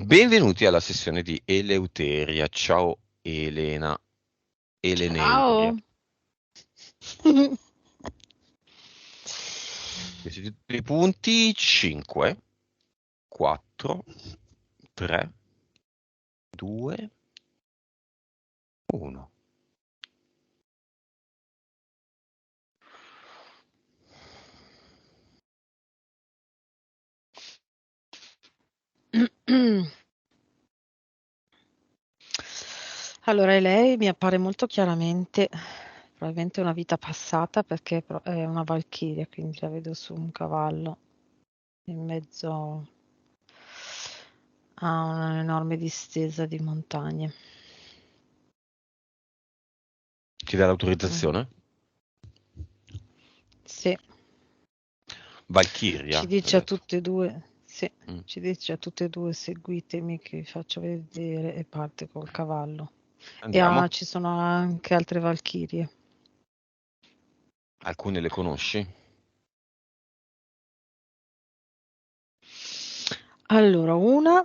Benvenuti alla sessione di Eleuteria. Ciao Elena, Eleneuria. Ciao. Questi tutti i punti: 5, 4, 3, 2, 1. Allora, lei mi appare molto chiaramente, probabilmente una vita passata perché è una valchiria, quindi la vedo su un cavallo in mezzo a un'enorme distesa di montagne. Ti dà Mm. l'autorizzazione? Sì, Valchiria, ci hai dice a detto. tutte e due, sì, Mm. ci dice a tutte e due, seguitemi che vi faccio vedere e parte col cavallo. E Andiamo. ci sono anche altre valchirie. Alcune le conosci? Allora, una,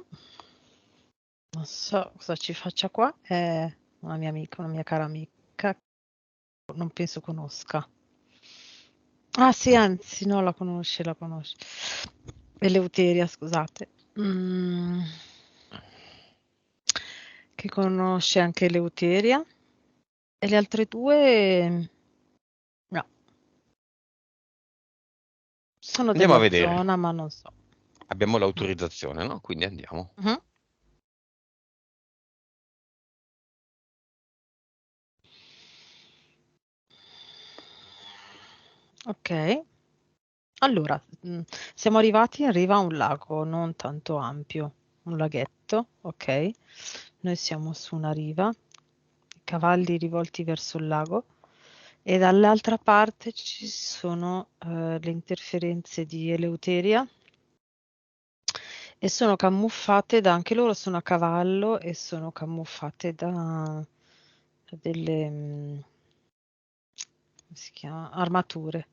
non so cosa ci faccia qua, è una mia amica, una mia cara amica, non penso conosca. Ah sì, Mm. anzi, no, la conosce, la conosce. Eleuteria, scusate. Mm, che conosce anche Eleuteria. E le altre due, no, sono Andiamo a della vedere. zona, ma non so. Abbiamo Mm. l'autorizzazione, no? Quindi andiamo. Mhm. Ok. Allora, siamo arrivati in riva a un lago non tanto ampio, un laghetto, ok? Noi siamo su una riva, i cavalli rivolti verso il lago e dall'altra parte ci sono le interferenze di Eleuteria e sono camuffate da, anche loro sono a cavallo e sono camuffate da delle, come si chiama? Armature.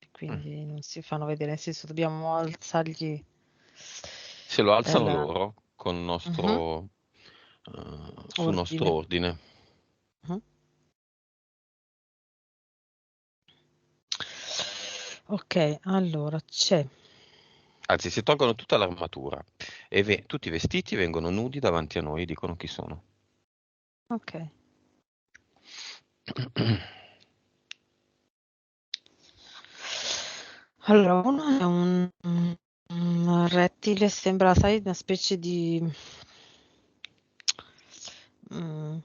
Mm. Quindi non si fanno vedere, nel senso dobbiamo alzargli Se lo alzano la loro con mhm, su nostro ordine. ordine. Mhm. Ok, allora c'è. Anzi, si tolgono tutta l'armatura e tutti i vestiti vengono nudi davanti a noi e dicono chi sono. Ok, allora uno è un rettile, sembra, sai, una specie di mm,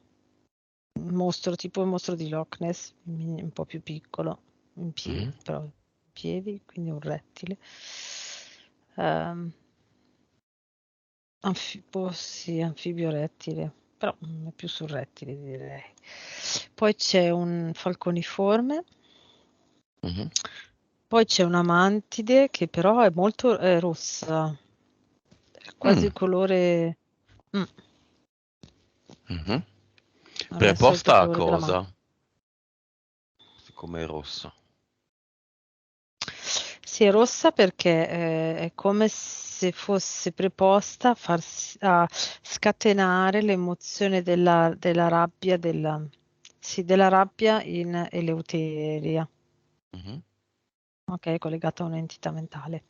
mostro, tipo il mostro di Loch Ness, un po' più piccolo, in piedi, Mhm. però in piedi, quindi un rettile. Ehm, sì, anfibio rettile, però è più sul rettile direi. Poi c'è un falconiforme, Mhm. poi c'è una mantide che però è molto rossa, è quasi Mm. il colore, mm, Mhm. non è il solito Preposta a colore della mantide. cosa? Siccome è rossa. Sì, è rossa perché è come se fosse preposta a scatenare l'emozione della rabbia, sì, della rabbia in Eleuteria, Mhm. ok, collegata a un'entità mentale.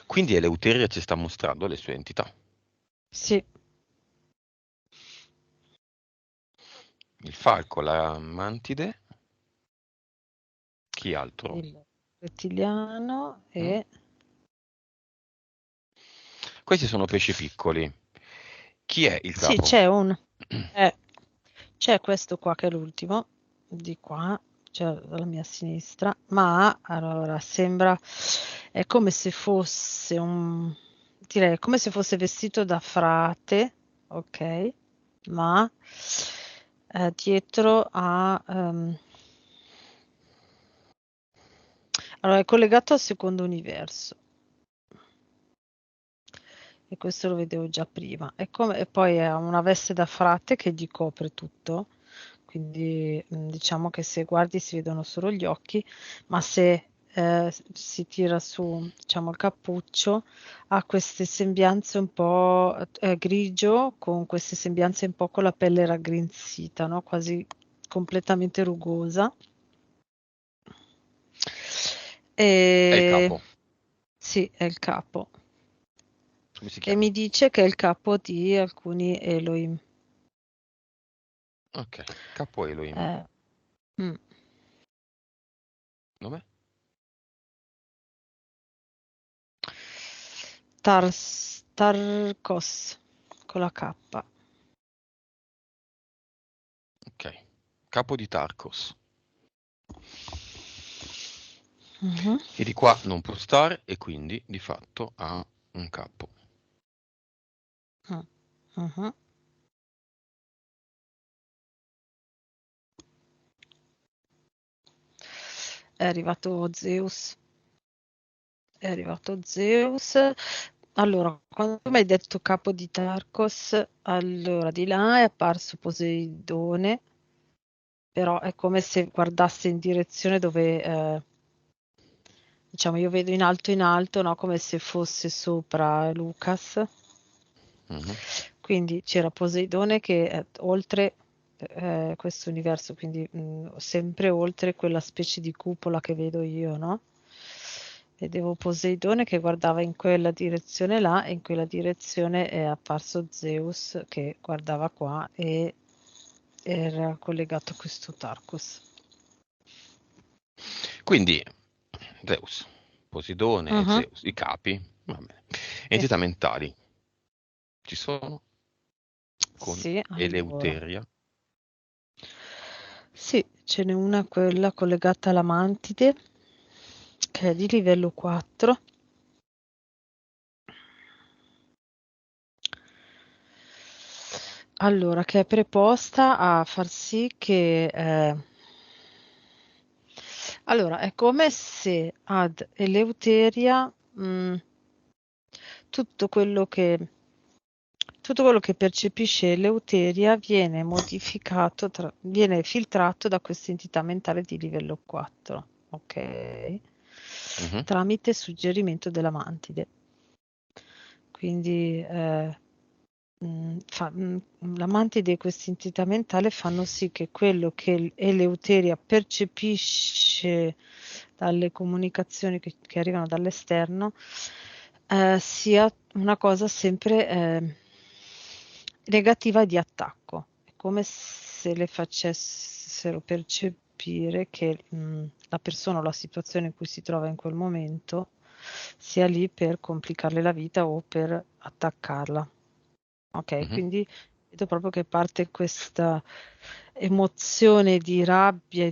Quindi Eleuteria ci sta mostrando le sue entità. Sì, Il falco, la mantide, chi altro? il rettiliano Mm? e Questi sono pesci piccoli. Chi è il sì, capo? eh, c'è questo qua che è l'ultimo, di qua, cioè alla mia sinistra, ma allora sembra, è come se fosse direi come se fosse vestito da frate, ok? Ma dietro allora è collegato al secondo universo. E questo lo vedevo già prima. E poi ha una veste da frate che gli copre tutto, quindi diciamo che se guardi si vedono solo gli occhi, ma se si tira su, diciamo, il cappuccio, ha queste sembianze un po' grigio, con queste sembianze un po' con la pelle raggrinzita, no? Quasi completamente rugosa. È il E capo. sì, è il capo. Come si E chiama? mi dice che è il capo di alcuni Elohim. Ok, capo Elohim. Eh, mm. Nome? Tarkos con la K. Ok, capo di Tarkos. Mhm, E di qua non può stare e quindi di fatto ha un capo. mm, mhm. È arrivato Zeus. È arrivato Zeus. Allora, quando tu mi hai detto capo di Tarkos, allora di là è apparso Poseidone, però è come se guardasse in direzione dove, diciamo, io vedo in alto, no? Come se fosse sopra Lucas. Mhm. Quindi c'era Poseidone che è oltre questo universo, quindi sempre oltre quella specie di cupola che vedo io, no? Vedevo Poseidone che guardava in quella direzione là e in quella direzione è apparso Zeus che guardava qua e era collegato a questo Tarkus. Quindi Zeus, Poseidone e Mhm, Zeus, i capi, va bene. sì. Entità mentali ci sono con Sì, allora. Eleuteria. Sì, ce n'è una quella collegata alla mantide che è di livello 4. Allora, che è preposta a far sì che allora, è come se ad Eleuteria tutto quello che tutto quello che percepisce Eleuteria viene modificato, viene filtrato da questa entità mentale di livello 4, ok? Mhm. Tramite suggerimento della mantide. Quindi la mantide e questa entità mentale fanno sì che quello che Eleuteria percepisce dalle comunicazioni che arrivano dall'esterno sia una cosa sempre negativa e di attacco. È come se le facessero percepire che la persona o la situazione in cui si trova in quel momento sia lì per complicarle la vita o per attaccarla. Ok, Mhm. quindi vedo proprio che parte questa emozione di rabbia,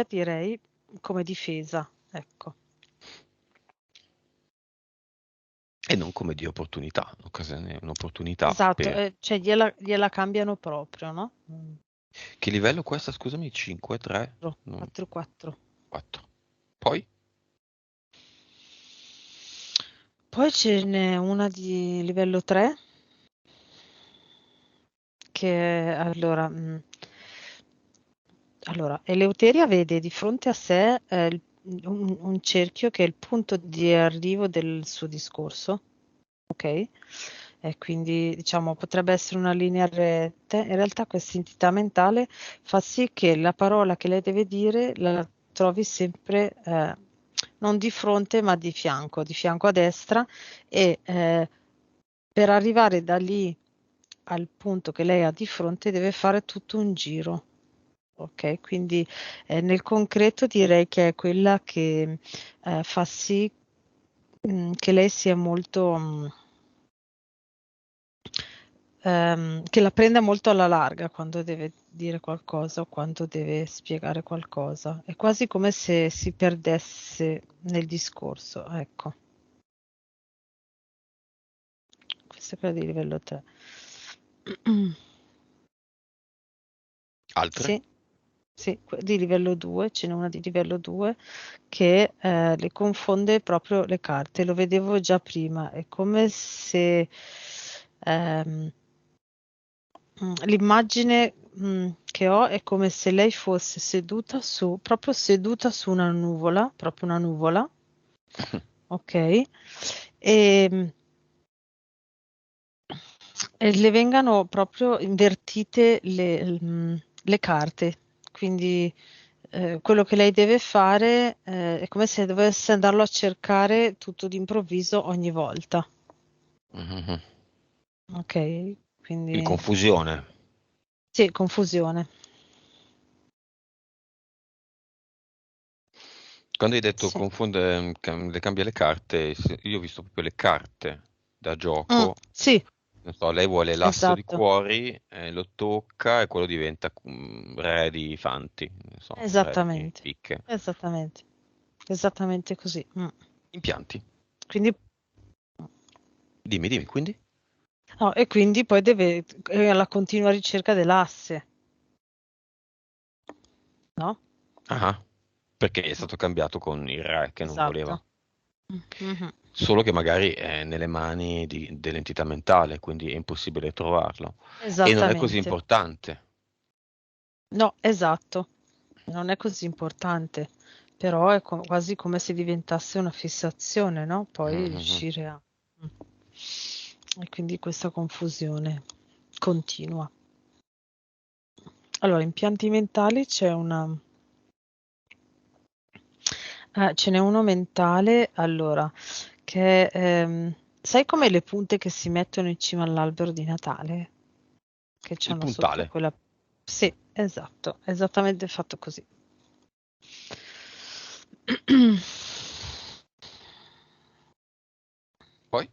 direi, come difesa, ecco. E non come di opportunità, un'opportunità Esatto, per... cioè gliela cambiano proprio, no? Che livello questa, scusami? 5, 3, 4-4. 4. Poi? Poi ce n'è una di livello 3 che allora, Eleuteria vede di fronte a sé un cerchio che è il punto di arrivo del suo discorso, ok? E quindi diciamo potrebbe essere una linea retta. In realtà questa entità mentale fa sì che la parola che lei deve dire la trovi sempre non di fronte ma di fianco a destra e per arrivare da lì al punto che lei ha di fronte deve fare tutto un giro. Ok, quindi nel concreto direi che è quella che fa sì che lei sia molto, che la prenda molto alla larga quando deve dire qualcosa o quando deve spiegare qualcosa. È quasi come se si perdesse nel discorso, ecco. Questo è quella di livello 3. Altre? Sì, sì, di livello 2, ce n'è una di livello 2 che le confonde proprio le carte, lo vedevo già prima, è come se ehm, l'immagine che ho è come se lei fosse proprio seduta su una nuvola, proprio una nuvola, ok? E, e le vengano proprio invertite le carte, quindi quello che lei deve fare è come se dovesse andarlo a cercare tutto d'improvviso ogni volta, Mhm. ok? Quindi Quindi confusione. sì, confusione. Quando hai detto Sì. le cambia le carte, io ho visto proprio le carte da gioco. Sì, Non so, lei vuole l'asso di esatto, cuori, lo tocca e quello diventa re di fanti, non so, re di esattamente, picche. esattamente, esattamente così. Impianti. Quindi, Dimmi, dimmi, quindi? no, e quindi poi è alla continua ricerca dell'asse, no? Ah, perché è Mm, stato cambiato con il re che non voleva. esatto. Mhm. Solo che magari è nelle mani dell'entità mentale, quindi è impossibile trovarlo. E non è così Esattamente. importante. No, esatto. Non è così importante, però è quasi come se diventasse una fissazione, no? Poi Mhm. riuscire a... Mm. E quindi questa confusione continua. Allora, in pianti mentali ce n'è uno mentale, allora, che sai come le punte che si mettono in cima all'albero di Natale? Che Il c'hanno sotto puntale. quella... Sì, esatto, esattamente fatto così. Poi?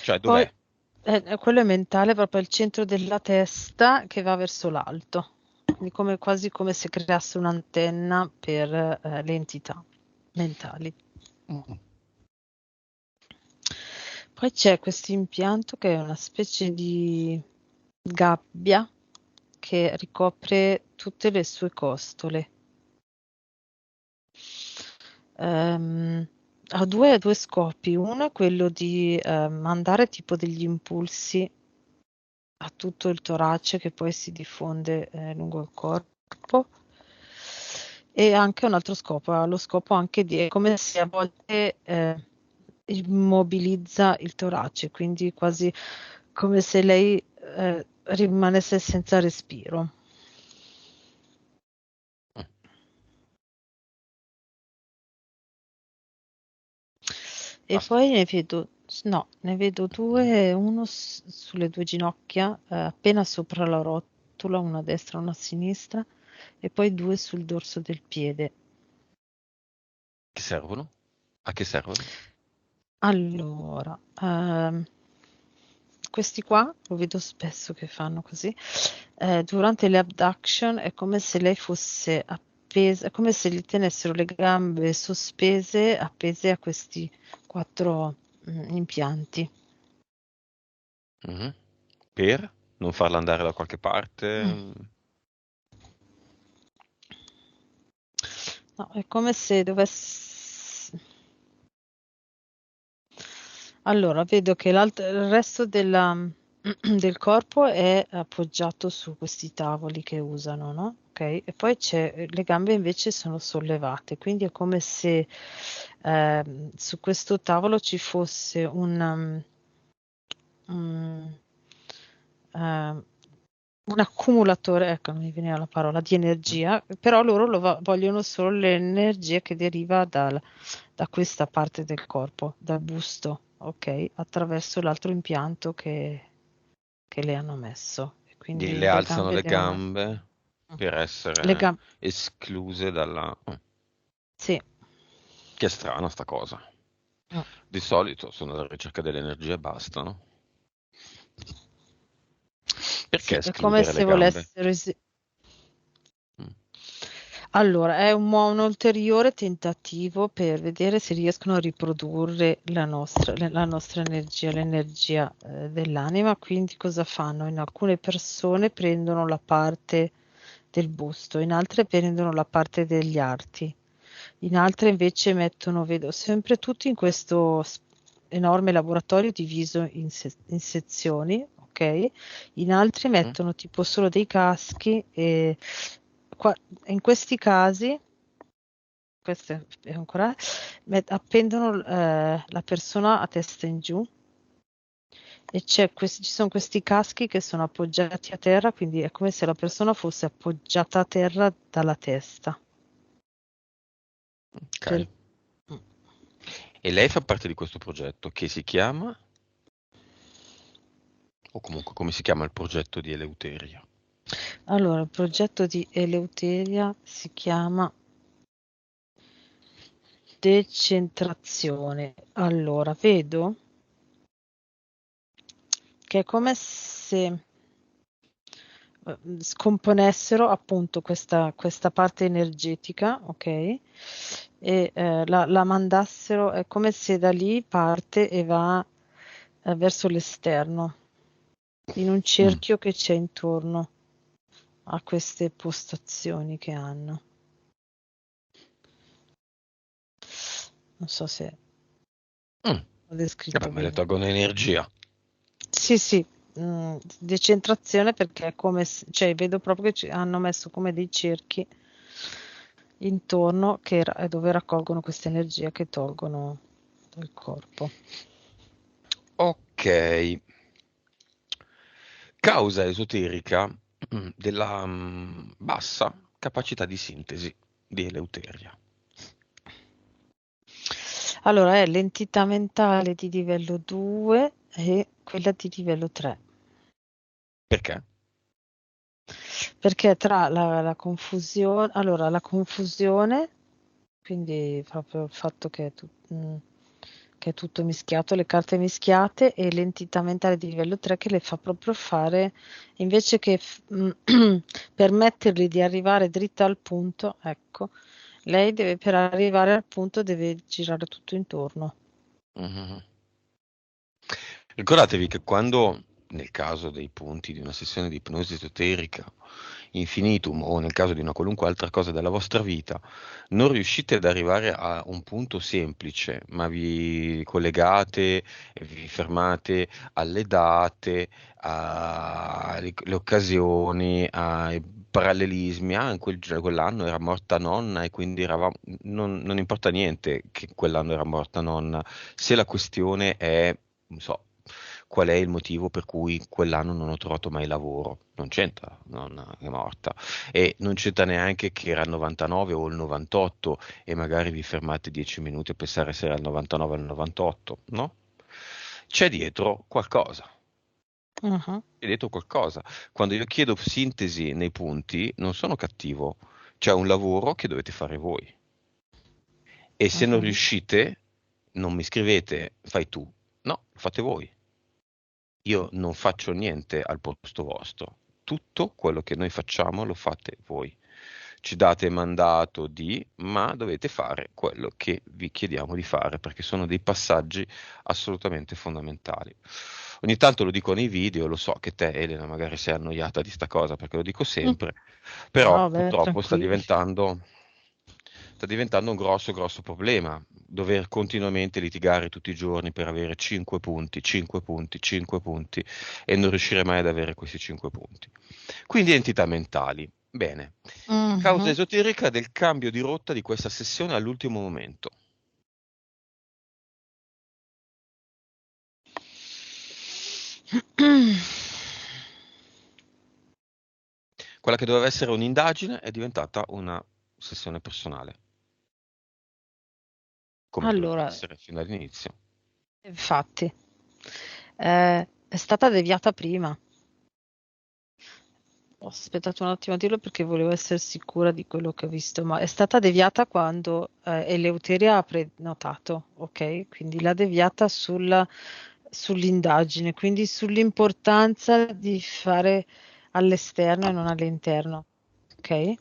Cioè, Poi dov'è? quello è mentale, proprio al centro della testa che va verso l'alto, quindi quasi come se creasse un'antenna per le entità mentali. Mm. Poi c'è questo impianto che è una specie di gabbia che ricopre tutte le sue costole. Ehm, ha due scopi. Uno è quello di mandare tipo degli impulsi a tutto il torace che poi si diffonde lungo il corpo. E anche un altro scopo, ha lo scopo anche di, è come se a volte immobilizza il torace, quindi quasi come se lei rimanesse senza respiro. E Basta. poi ne vedo due, uno sulle due ginocchia, appena sopra la rotola, una a destra e una a sinistra, e poi due sul dorso del piede. Che servono? A che servono? Allora, questi qua lo vedo spesso che fanno così. Durante le abduction è come se lei fosse appesa, è come se gli tenessero le gambe sospese, appese a questi quattro impianti. Mhm. Per? Non farla andare da qualche Mm. parte? No, è come se dovesse... Allora, vedo che il resto del corpo è appoggiato su questi tavoli che usano, no? Ok? E poi le gambe invece sono sollevate, quindi è come se su questo tavolo ci fosse un, ehm, un accumulatore, ecco, non mi veniva la parola, di Mm. energia, però loro vogliono solo l'energia che deriva da questa parte del corpo, dal busto, ok? Attraverso l'altro impianto che le hanno messo. E Quindi quindi le le alzano gambe le devono... gambe per Le essere gambe, escluse dalla... sì. Che strana sta cosa. Mm. Di solito sono alla ricerca dell'energia e basta, no? Sì, Perché è come escludere le se gambe? volessero... Mm. Allora, è un ulteriore tentativo per vedere se riescono a riprodurre la nostra energia, l'energia dell'anima. Quindi cosa fanno? In alcune persone prendono la parte del busto, in altre prendono la parte degli arti, in altre invece mettono, vedo, sempre tutti in questo enorme laboratorio diviso in sezioni, ok? ok? In altri mettono tipo solo dei caschi e in questi casi, questo è ancora, appendono la persona a testa in giù e ci sono questi caschi che sono appoggiati a terra, quindi è come se la persona fosse appoggiata a terra dalla testa. Ok. E lei fa parte di questo progetto che si chiama, o comunque come si chiama il progetto di Eleuteria? Allora, il progetto di Eleuteria si chiama decentrazione. Allora, vedo che è come se scomponessero appunto questa parte energetica, ok? E la mandassero, è come se da lì parte e va verso l'esterno, in un cerchio che c'è intorno a queste postazioni che hanno. Non so se ho descritto Vabbè, ma le bene. tolgono energia. Sì, decentrazione perché è come, cioè vedo proprio che hanno messo come dei cerchi intorno dove raccolgono questa energia che tolgono dal corpo. Ok. Causa esoterica della bassa capacità di sintesi di Eleuteria. Allora, è l'entità mentale di livello 2 e quella di livello 3. Perché? Perché tra la confusione, allora la confusione, quindi proprio il fatto che è tutto mischiato, le carte mischiate, e l'entità mentale di livello 3 che le fa proprio fare, invece che permettergli di arrivare dritta al punto, ecco, lei deve, per arrivare al punto, deve girare tutto intorno. Mhm. Ricordatevi che quando, nel caso dei punti di una sessione di ipnosi esoterica, infinitum, o nel caso di una qualunque altra cosa della vostra vita, non riuscite ad arrivare a un punto semplice, ma vi collegate e vi fermate alle date, alle occasioni, ai parallelismi, quell'anno era morta nonna e quindi non importa niente che quell'anno era morta nonna, se la questione è, non so, qual è il motivo per cui quell'anno non ho trovato mai lavoro, non c'entra, non è morta, e non c'entra neanche che era il 99 o il 98 e magari vi fermate 10 minuti a pensare se era il 99 o il 98, no? C'è dietro qualcosa. Mhm. C'è dietro qualcosa. Quando io chiedo sintesi nei punti, non sono cattivo, c'è un lavoro che dovete fare voi. E se non Mhm. riuscite, non mi scrivete, fai tu. No, lo fate voi. Io non faccio niente al posto vostro. Tutto quello che noi facciamo lo fate voi. Ci date mandato di, ma dovete fare quello che vi chiediamo di fare, perché sono dei passaggi assolutamente fondamentali. Ogni tanto lo dico nei video, lo so che te, Elena, magari sei annoiata di sta cosa, perché lo dico Mm. sempre, però No, beh, purtroppo tranquilli. sta diventando un grosso, grosso problema dover continuamente litigare tutti i giorni per avere 5 punti, 5 punti, 5 punti e non riuscire mai ad avere questi 5 punti. Quindi entità mentali. Bene. Causa Mhm. esoterica del cambio di rotta di questa sessione all'ultimo momento. Quella che doveva essere un'indagine è diventata una sessione personale, come doveva Allora, essere fino all'inizio. infatti, è stata deviata prima. Ho aspettato un attimo a dirlo perché volevo essere sicura di quello che ho visto, ma è stata deviata quando Eleuteria ha prenotato, ok? Quindi l'ha deviata sull'indagine, quindi sull'importanza di fare all'esterno e non all'interno, ok?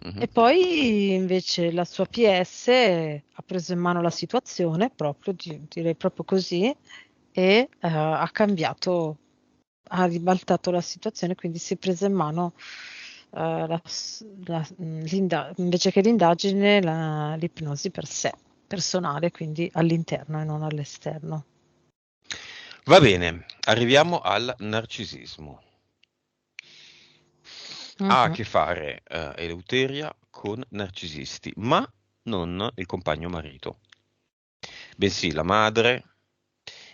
Mhm. E poi invece la sua PS ha preso in mano la situazione, proprio, direi proprio così, e ha cambiato, ha ribaltato la situazione, quindi si è presa in mano invece che l'indagine, l'ipnosi per sé, personale, quindi all'interno e non all'esterno. Va bene, Arriviamo al narcisismo. Ha a che fare Eleuteria con narcisisti, ma non il compagno marito, bensì la madre,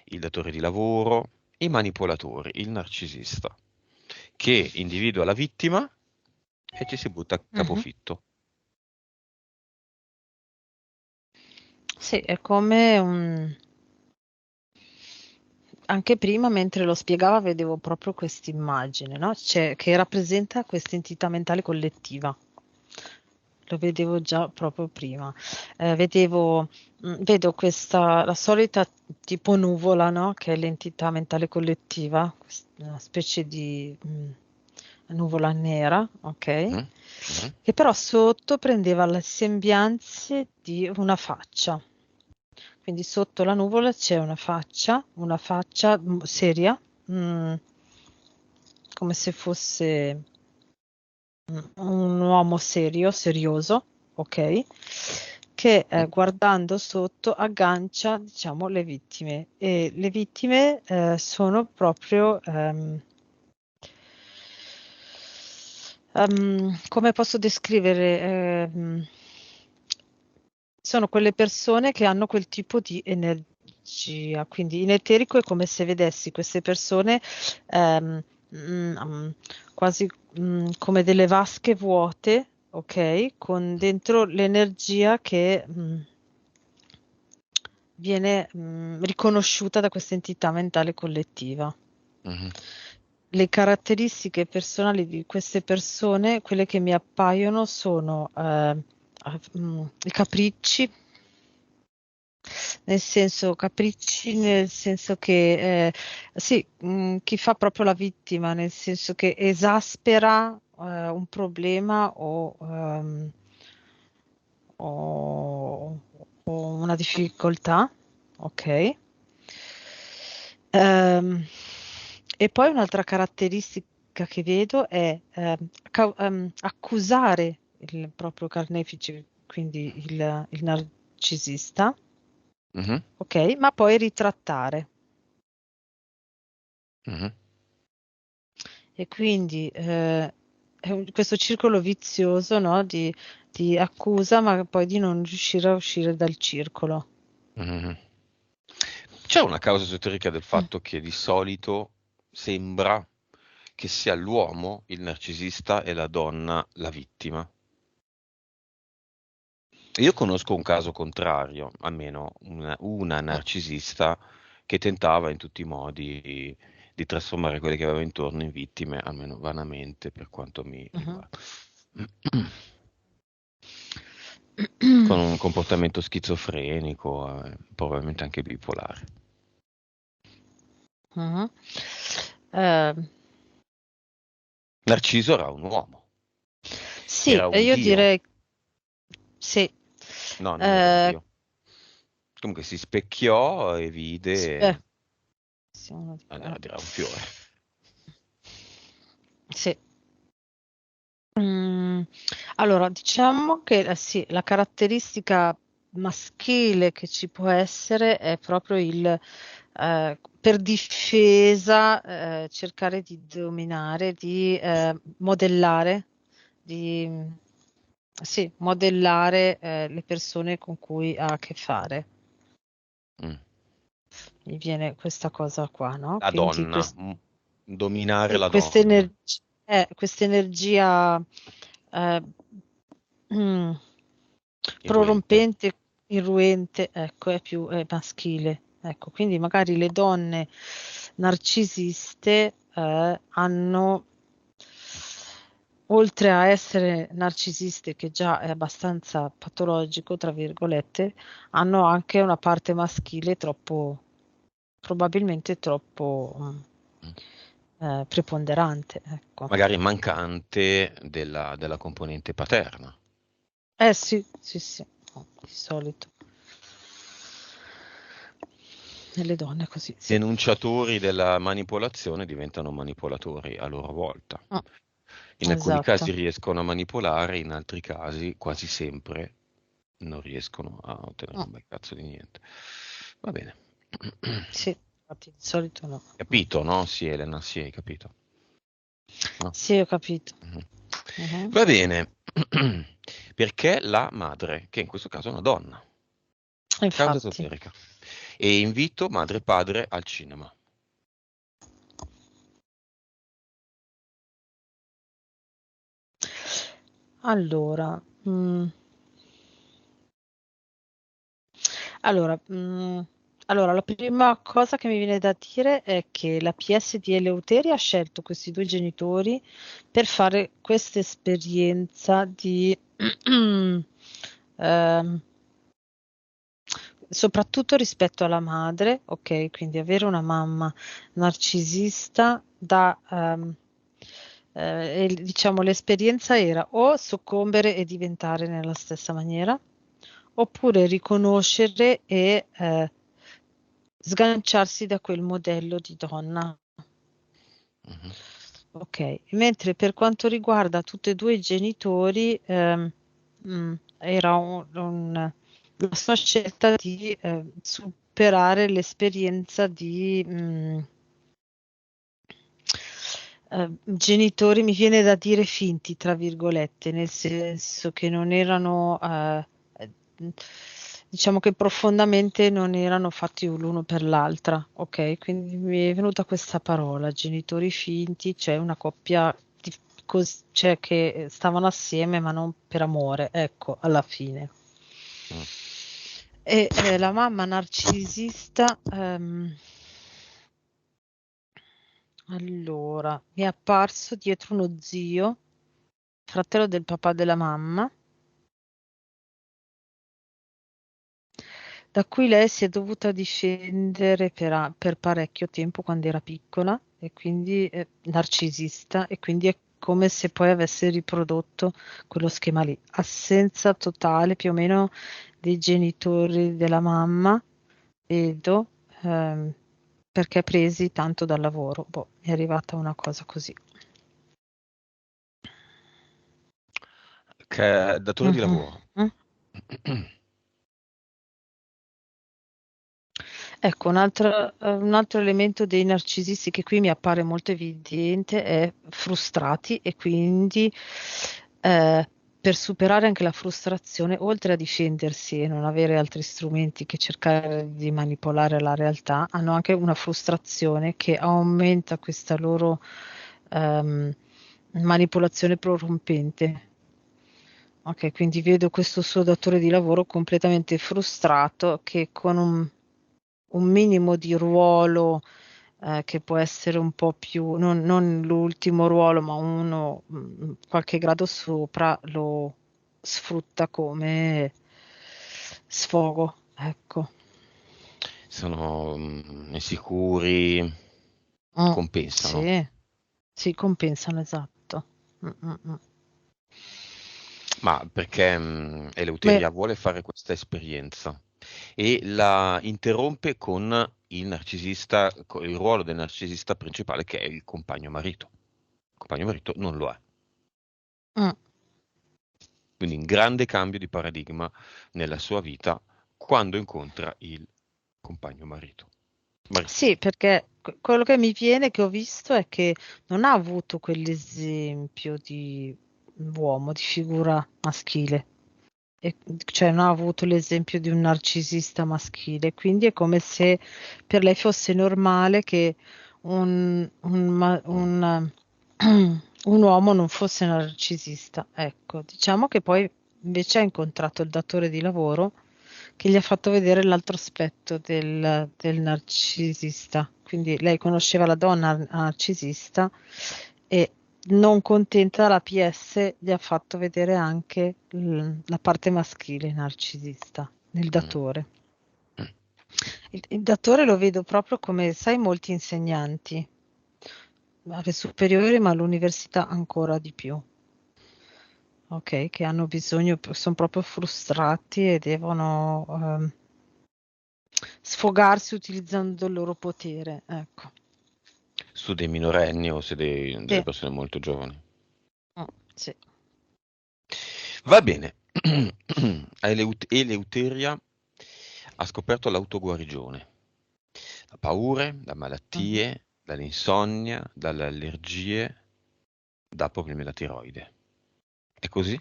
il datore di lavoro, i manipolatori, il narcisista, che individua la vittima e ci si butta a capofitto. Sì, è come anche prima, mentre lo spiegava, vedevo proprio questa immagine, no? Che rappresenta questa entità mentale collettiva. Lo vedevo già proprio prima. Vedo la solita tipo nuvola, no? Che è l'entità mentale collettiva, una specie di nuvola nera, ok? Che però sotto prendeva le sembianze di una faccia. Quindi sotto la nuvola c'è una faccia seria, come se fosse un uomo serioso, ok? Che guardando sotto aggancia, diciamo, le vittime. E le vittime sono proprio, come posso descrivere? Sono quelle persone che hanno quel tipo di energia. Quindi in eterico è come se vedessi queste persone quasi come delle vasche vuote, ok? Con dentro l'energia che viene riconosciuta da questa entità mentale collettiva. Le caratteristiche personali di queste persone, quelle che mi appaiono, sono i capricci, nel senso che sì, chi fa proprio la vittima, nel senso che esaspera un problema o una difficoltà, ok? E poi un'altra caratteristica che vedo è accusare il proprio carnefice, quindi il narcisista, ok? Ma poi ritrattare. E quindi è questo circolo vizioso, no? Di accusa, ma poi di non riuscire a uscire dal circolo. C'è una causa esoterica del fatto che di solito sembra che sia l'uomo il narcisista e la donna la vittima. Io conosco un caso contrario, almeno una narcisista che tentava in tutti i modi di trasformare quelle che aveva intorno in vittime, almeno vanamente per quanto mi riguarda. Con un comportamento schizofrenico, probabilmente anche bipolare. Narciso era un uomo, Sì, era un io dio. direi sì. No, non era un dio. Comunque si specchiò e vide, dirà un fiore. Sì. Allora, diciamo che sì, la caratteristica maschile che ci può essere è proprio per difesa, cercare di dominare, di modellare, di sì, modellare le persone con cui ha a che fare. Mi viene questa cosa qua, no? La Quindi donna, dominare la questa donna. energia Irruente. prorompente, irruente, ecco, è maschile. Ecco, quindi magari le donne narcisiste hanno, oltre a essere narcisiste, che già è abbastanza patologico, tra virgolette, hanno anche una parte maschile probabilmente troppo preponderante, ecco. Magari mancante della componente paterna. Sì, di solito. Nelle donne così, sì. Denunciatori della manipolazione diventano manipolatori a loro volta. In alcuni Esatto. casi riescono a manipolare, in altri casi, quasi sempre, non riescono a ottenere un bel cazzo di niente. Va bene. Sì. infatti di solito no. Capito, no? Sì, Elena, sì, hai capito. No. Sì, ho capito. Va bene. Perché la madre, che in questo caso è una donna, causa Infatti. esoterica. E invito madre e padre al cinema. Allora, allora, allora, la prima cosa che mi viene da dire è che la PS di Eleuteria ha scelto questi due genitori per fare questa esperienza di ehm, soprattutto rispetto alla madre, ok? Quindi avere una mamma narcisista e, diciamo l'esperienza era o soccombere e diventare nella stessa maniera, oppure riconoscere e sganciarsi da quel modello di donna. Mhm. Ok, mentre per quanto riguarda tutti e due i genitori, era la sua scelta di superare l'esperienza di genitori, mi viene da dire finti, tra virgolette, nel senso che non erano, diciamo che profondamente non erano fatti l'uno per l'altra, ok? Quindi mi è venuta questa parola, genitori finti, cioè una coppia cioè che stavano assieme ma non per amore, ecco, alla fine. Mm. E la mamma narcisista, allora, mi è apparso dietro uno zio, fratello del papà della mamma, da cui lei si è dovuta difendere per parecchio tempo quando era piccola e quindi narcisista e quindi è come se poi avesse riprodotto quello schema lì. Assenza totale più o meno dei genitori della mamma, vedo, perché presi tanto dal lavoro. Boh, è arrivata una cosa così. Che è datore di Mhm. lavoro. Mm. Ecco, un altro elemento dei narcisisti che qui mi appare molto evidente è frustrati e quindi per superare anche la frustrazione, oltre a difendersi e non avere altri strumenti che cercare di manipolare la realtà, hanno anche una frustrazione che aumenta questa loro ehm, manipolazione prorompente. Ok, quindi vedo questo suo datore di lavoro completamente frustrato che con un minimo di ruolo che può essere un po' più, non l'ultimo ruolo, ma uno qualche grado sopra, lo sfrutta come sfogo. Ecco. Sono insicuri, Mm, compensano. sì, sì, compensano, esatto. Mm, mm, mm. Ma perché Beh, Eleuteria vuole fare questa esperienza e la interrompe con il narcisista, con il ruolo del narcisista principale che è il compagno marito. Il compagno marito non lo è. mm. Quindi un grande cambio di paradigma nella sua vita quando incontra il compagno marito. Sì, perché quello che mi viene, che ho visto, è che non ha avuto quell'esempio di uomo, di figura maschile, cioè non ha avuto l'esempio di un narcisista maschile, quindi è come se per lei fosse normale che un uomo non fosse narcisista. Ecco, diciamo che poi invece ha incontrato il datore di lavoro che gli ha fatto vedere l'altro aspetto del narcisista. Quindi lei conosceva la donna narcisista e non contenta la PS gli ha fatto vedere anche la parte maschile narcisista nel Mm. datore. Il datore lo vedo proprio come, sai, molti insegnanti alle superiori, ma all'università ancora di più. Ok, che hanno bisogno, sono proprio frustrati e devono sfogarsi utilizzando il loro potere. Ecco. Su dei minorenni o su delle Sì. persone molto giovani. Mm, sì. Va bene. Eleuteria ha scoperto l'autoguarigione. Da paure, da Mhm. malattie, dall'insonnia, dalle allergie, da problemi alla tiroide. È così?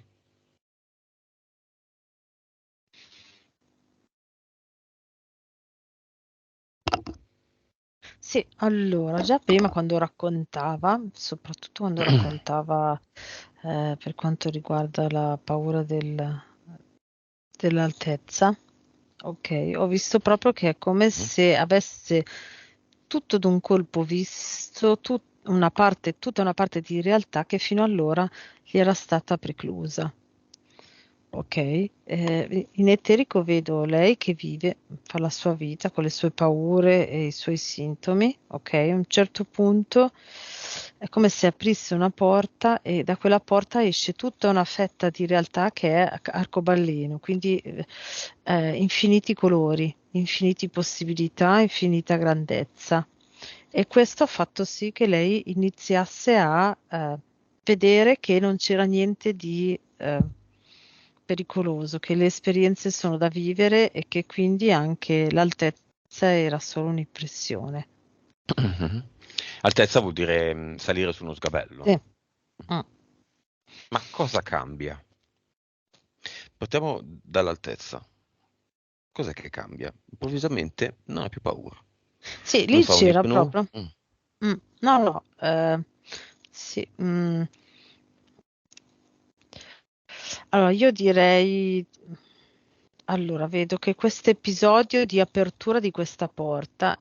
Sì, allora, già prima quando raccontava, soprattutto quando raccontava per quanto riguarda la paura dell'altezza, ok, ho visto proprio che è come Mhm. se avesse tutto d'un colpo visto tutta una parte di realtà che fino allora gli era stata preclusa. Ok, in eterico vedo lei che vive, fa la sua vita con le sue paure e i suoi sintomi, ok? A un certo punto è come se aprisse una porta e da quella porta esce tutta una fetta di realtà che è arcobaleno, quindi infiniti colori, infinite possibilità, infinita grandezza. E questo ha fatto sì che lei iniziasse a vedere che non c'era niente di pericoloso, che le esperienze sono da vivere e che quindi anche l'altezza era solo un'impressione. Mhm. Altezza vuol dire salire su uno sgabello. Sì. Mm. Ma cosa cambia? Partiamo dall'altezza. Cos'è che cambia? Improvvisamente non ha più paura. Sì, Non lì fa un c'era ipno. proprio. No, no, sì. Allora, io direi, allora, vedo che questo episodio di apertura di questa porta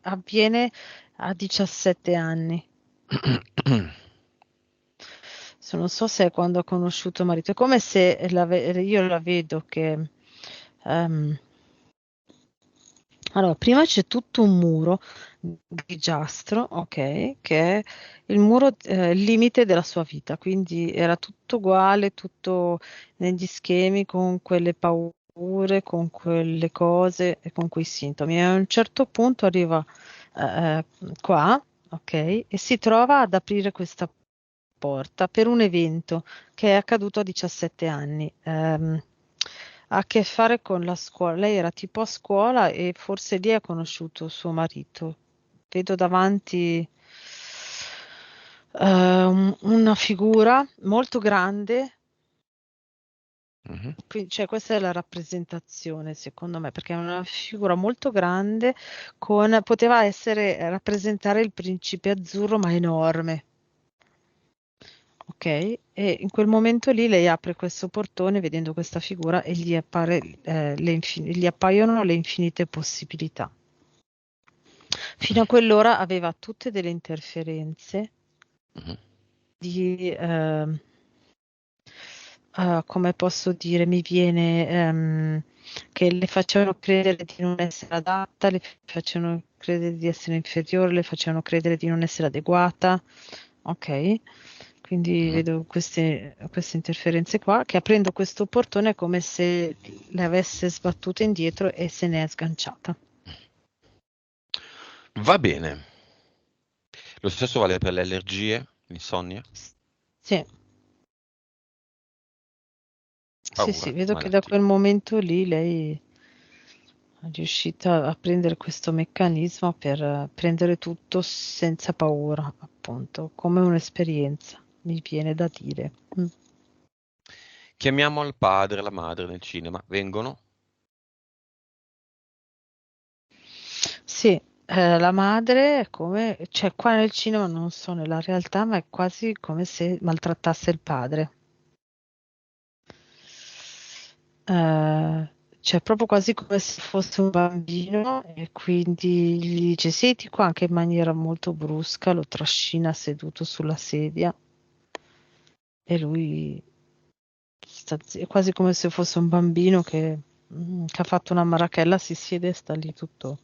avviene a 17 anni. Non so se è quando ha conosciuto marito, è come se io la vedo che ehm, allora, prima c'è tutto un muro grigiastro, ok, che è il muro limite della sua vita, quindi era tutto uguale, tutto negli schemi, con quelle paure, con quelle cose e con quei sintomi. E a un certo punto arriva qua, ok, e si trova ad aprire questa porta per un evento che è accaduto a 17 anni. Ha a che fare con la scuola. Lei era tipo a scuola e forse lì ha conosciuto suo marito. Vedo davanti una figura molto grande. Mhm. Cioè, questa è la rappresentazione, secondo me, perché è una figura molto grande poteva essere rappresentare il principe azzurro, ma enorme. Ok, e in quel momento lì lei apre questo portone vedendo questa figura e gli appaiono le infinite possibilità. Fino a quell'ora aveva tutte delle interferenze Mhm. di, come posso dire, mi viene che le facevano credere di non essere adatta, le facevano credere di essere inferiore, le facevano credere di non essere adeguata. Ok, quindi Mhm. vedo queste interferenze qua, che aprendo questo portone è come se le avesse sbattute indietro e se ne è sganciata. Va bene. Lo stesso vale per le allergie, l'insonnia, Sì, sì, sì, paura, vedo che da malattie. quel momento lì lei è riuscita a prendere questo meccanismo per prendere tutto senza paura, appunto, come un'esperienza, mi viene da dire. Chiamiamo il padre e la madre nel cinema. Vengono? Sì, la madre è come, cioè qua nel cinema non so nella realtà, ma è quasi come se maltrattasse il padre. Cioè proprio quasi come se fosse un bambino e quindi gli dice siedi qua anche in maniera molto brusca, lo trascina seduto sulla sedia e lui è quasi come se fosse un bambino che ha fatto una marachella, si siede e sta lì tutto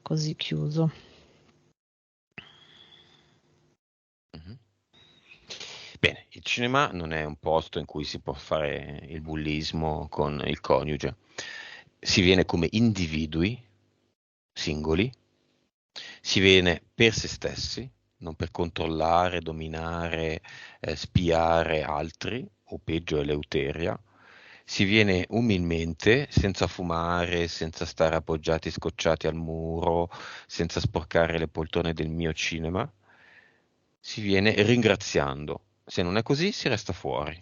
così chiuso. Mhm. Bene, il cinema non è un posto in cui si può fare il bullismo con il coniuge. Si viene come individui singoli, si viene per se stessi, non per controllare, dominare, spiare altri, o peggio Eleuteria. Si viene umilmente, senza fumare, senza stare appoggiati e scocciati al muro, senza sporcare le poltrone del mio cinema, si viene ringraziando. Se non è così, si resta fuori.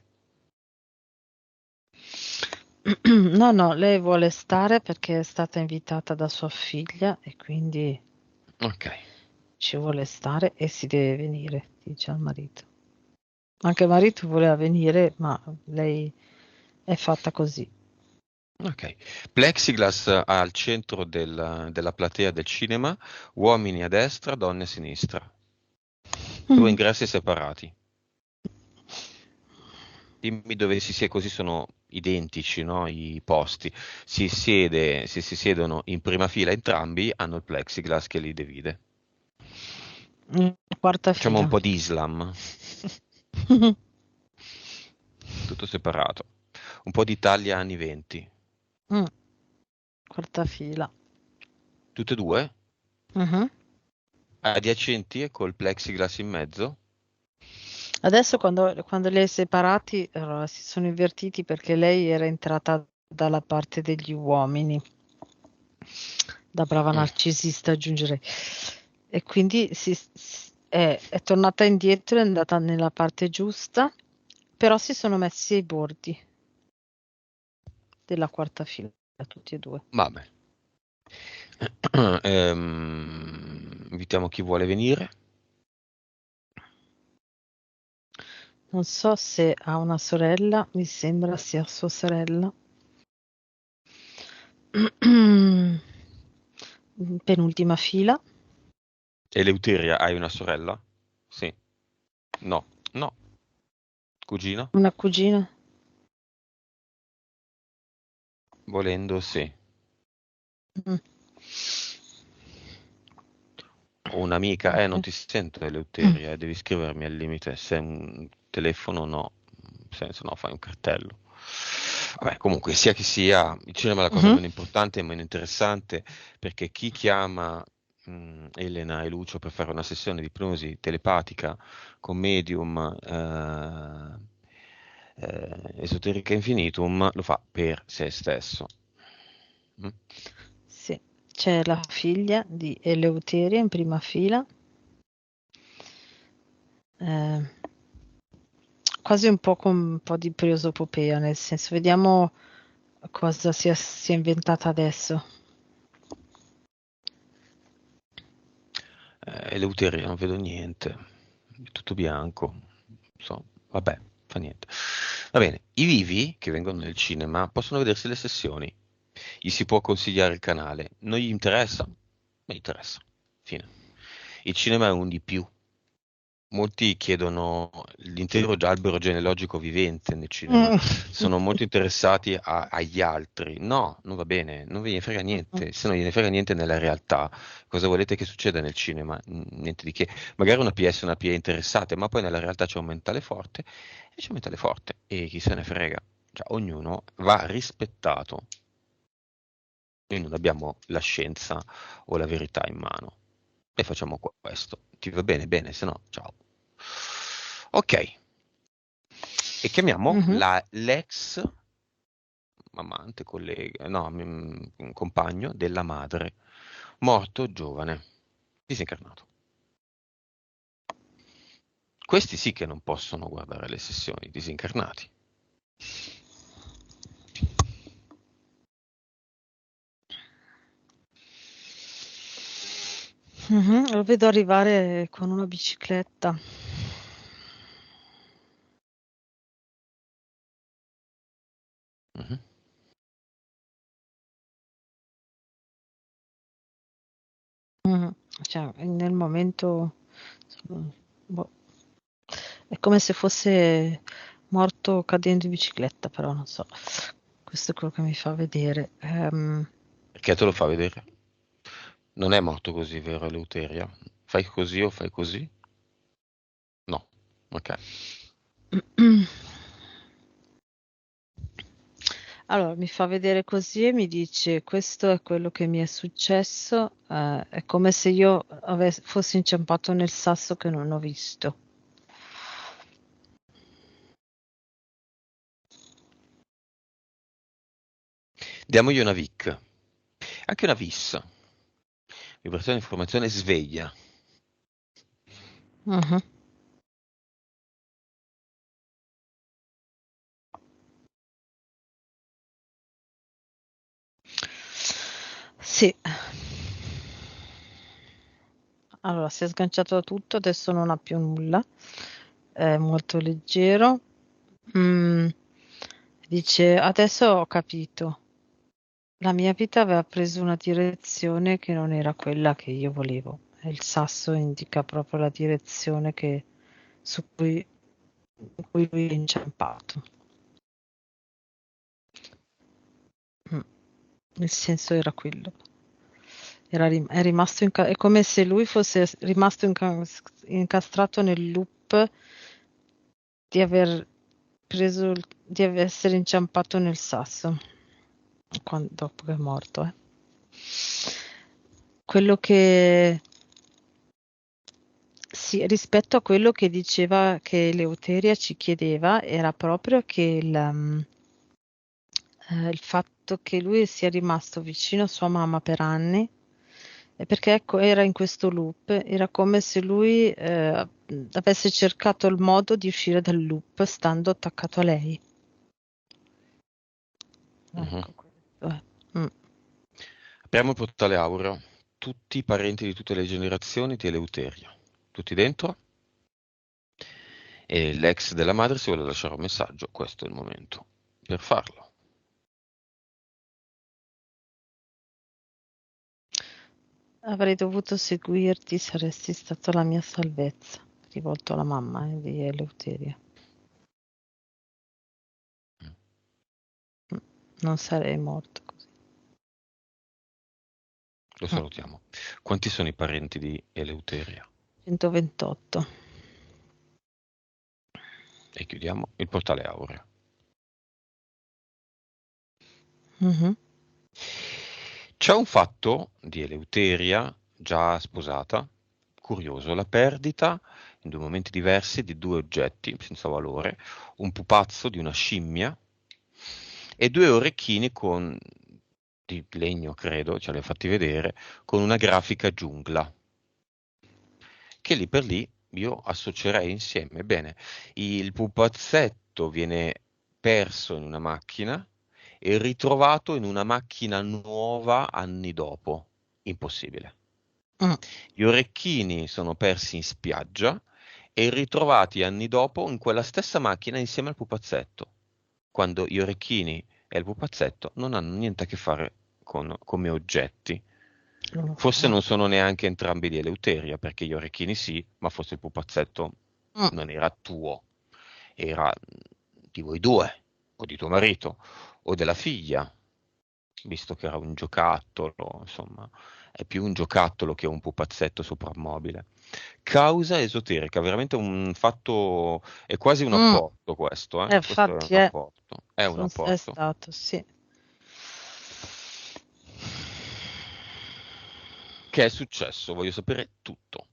No, no, lei vuole stare perché è stata invitata da sua figlia e quindi Ok. ci vuole stare e si deve venire, dice al marito. Anche il marito voleva venire, ma lei è fatta così. Ok. Plexiglass al centro della platea del cinema, uomini a destra, donne a sinistra. Due ingressi separati. Dimmi dove si siede, così sono identici, no, i posti. Se si siedono in prima fila entrambi, hanno il plexiglass che li divide. Quarta Facciamo un fila. po' di Islam, tutto separato. Un po' di Italia anni 20. Mm, quarta fila. Tutte e due? Mhm. Adiacenti e col plexiglass in mezzo? Adesso quando li hai separati, allora, si sono invertiti perché lei era entrata dalla parte degli uomini, da brava Mm. narcisista aggiungerei. E quindi è tornata indietro, è andata nella parte giusta, però si sono messi ai bordi della quarta fila, tutti e due. Vabbè. Invitiamo chi vuole venire. Non so se ha una sorella, mi sembra sia sua sorella. Penultima fila, Eleuteria, hai una sorella? Sì. No. No. Cugina? una cugina. Volendo, sì. Mm, Ho un'amica, non ok. ti sento Mm, Eleuteria, devi scrivermi al limite, se è un telefono no, se no fai un cartello. Vabbè, comunque, sia che sia, il cinema è la cosa mhm. meno importante e meno interessante, perché chi chiama Elena e Lucio per fare una sessione di ipnosi telepatica con medium esoterica infinitum, lo fa per se stesso. Mm? Sì, c'è la figlia di Eleuteria in prima fila, eh, quasi un po' con un po' di prosopopea, nel senso, vediamo cosa si è inventata adesso. Eleuteria, non vedo niente, è tutto bianco. So, vabbè, fa niente. Va bene, i vivi che vengono nel cinema possono vedersi le sessioni. Gli si può consigliare il canale. Non gli interessa? Non gli interessa. Fine. Il cinema è un di più. Molti chiedono l'intero albero genealogico vivente nel cinema, Mm. sono molto interessati agli altri. No, non va bene, non ve ne frega niente. Se non gliene frega niente nella realtà, cosa volete che succeda nel cinema? Niente di che. Magari una PS e una PA interessate, ma poi nella realtà c'è un mentale forte e c'è un mentale forte e chi se ne frega. Cioè, ognuno va rispettato. Noi non abbiamo la scienza o la verità in mano. E facciamo questo. Ti va bene? Bene, se no, ciao. Ok, e chiamiamo Mhm. l'ex amante, collega, no, un compagno della madre, morto giovane, disincarnato. Questi sì che non possono guardare le sessioni, disincarnati. Mhm, lo vedo arrivare con una bicicletta. Mhm. Mhm. Cioè, nel momento, boh, è come se fosse morto cadendo in bicicletta, però non so. Questo è quello che mi fa vedere. Perché te lo fa vedere? Non è morto così, vero, Eleuteria? Fai così o fai così? No, ok. Allora, mi fa vedere così e mi dice: Questo è quello che mi è successo. È come se io fossi inciampato nel sasso che non ho visto. Diamogli una VIC, anche una VIS, vibrazione di informazione sveglia. Mhm. Sì. Allora, si è sganciato da tutto, adesso non ha più nulla, è molto leggero. Mm, Dice, adesso ho capito, la mia vita aveva preso una direzione che non era quella che io volevo. E il sasso indica proprio la direzione in cui lui è inciampato. Mm, Il senso era quello. È rimasto è come se lui fosse rimasto incastrato nel loop di aver di essere inciampato nel sasso dopo che è morto. Quello che sì, rispetto a quello che diceva che Eleuteria ci chiedeva era proprio che il fatto che lui sia rimasto vicino a sua mamma per anni, perché ecco, era in questo loop, era come se lui avesse cercato il modo di uscire dal loop stando attaccato a lei. Mhm. Ecco questo è. Mm. Apriamo il portale aureo, tutti i parenti di tutte le generazioni di Eleuteria, tutti dentro, e l'ex della madre si vuole lasciare un messaggio, questo è il momento per farlo. Avrei dovuto seguirti, saresti stato la mia salvezza, rivolto alla mamma di Eleuteria. Mm. Non sarei morto così. Lo Mm. salutiamo. Quanti sono i parenti di Eleuteria? 128. E chiudiamo il portale aureo. Mhm. C'è un fatto di Eleuteria, già sposata, curioso, la perdita, in due momenti diversi, di due oggetti senza valore, un pupazzo di una scimmia e due orecchini di legno, credo, ce li ha fatti vedere, con una grafica giungla, che lì per lì io associerei insieme. Bene, il pupazzetto viene perso in una macchina e ritrovato in una macchina nuova anni dopo. Impossibile. Mm. Gli orecchini sono persi in spiaggia e ritrovati anni dopo in quella stessa macchina insieme al pupazzetto, quando gli orecchini e il pupazzetto non hanno niente a che fare come oggetti. Non lo Forse so. non sono neanche entrambi di Eleuteria, perché gli orecchini sì, ma forse il pupazzetto Mm. non era tuo, era di voi due, o di tuo marito, o della figlia, visto che era un giocattolo, insomma, è più un giocattolo che un pupazzetto soprammobile. Causa esoterica, veramente un fatto, è quasi un Mm. apporto questo, eh? Questo è un Infatti apporto, è un è apporto. stato, sì. Che è successo? Voglio sapere tutto.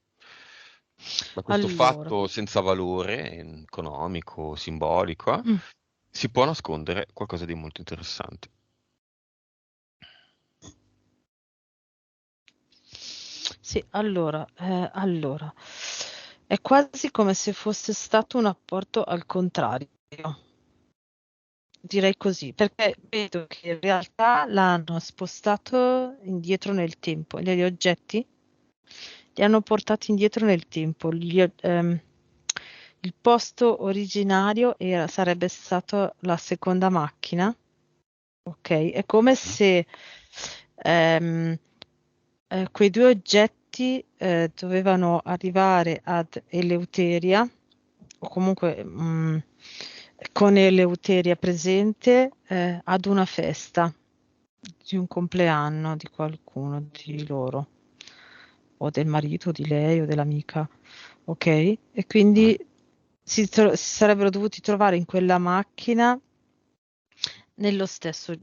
Ma questo Allora, fatto senza valore economico, simbolico, mm, si può nascondere qualcosa di molto interessante. sì, allora, è quasi come se fosse stato un apporto al contrario. Direi così, perché vedo che in realtà l'hanno spostato indietro nel tempo, gli oggetti li hanno portati indietro nel tempo. Il posto originario sarebbe stato la seconda macchina, ok? È come Mhm. se ehm, quei due oggetti dovevano arrivare ad Eleuteria, o comunque con Eleuteria presente, ad una festa di un compleanno di qualcuno di loro, o del marito, di lei o dell'amica, ok? E Mhm. quindi si sarebbero dovuti trovare in quella macchina nello stesso